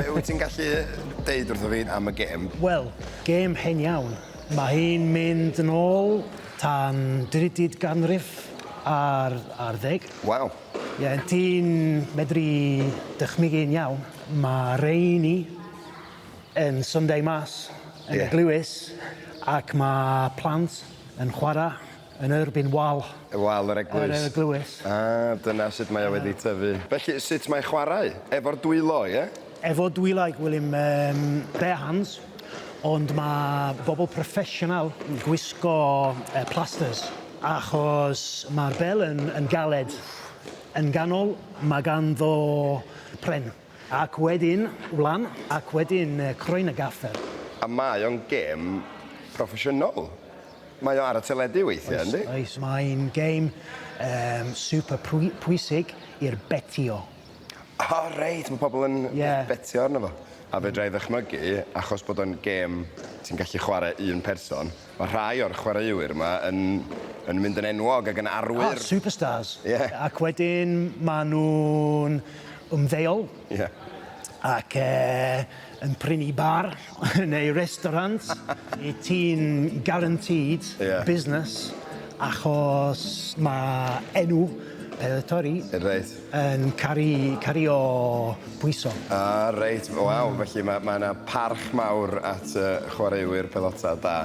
Be wyt ti'n gallu deud wrtho fi am y gêm? Wel, gêm hen iawn. Mae hi'n mynd yn ôl tan 30 ganrif ar 10. Waw. Ie, ti'n medru dychmygu'n iawn. Mae rheini yn symud mas yn y glwys ac mae plant yn chwarae yn erbyn wal. Y wal yr eglwys. Yr glwys. Dyna sut mae o wedi tyfu. Felly, sut mae'n chwarae? Efo'r dwylo, ie? Efo dwylo Gwilym bare hands, ond mae bobl proffesiynol yn gwisgo plasters, achos mae'r bel yn galed. Yn ganol, mae ganddo pren. Ac wedyn, wlan, ac wedyn croen y gaffer. A mae o'n gêm proffesiynol. Mae o ar y teledu weithiau, yndi? Oes, mae'n gêm super pwysig i'r betio. O, reit, mae pobl yn betio arno fo. A fe dra i ddychmygu, achos bod o'n gêm ti'n gallu chwarae un person, mae rhai o'r chwaraewyr yma yn mynd yn enwog ac yn arwyr. Superstars. Yeah. Ac wedyn maen nhw'n ymddeol. Yeah. Ac yn prynu bar neu restaurant. Ti'n guaranteed business achos mae enw peletori yn cario pwyso. Reit, waw, felly mae yna parch mawr at chwaraewyr pelota da.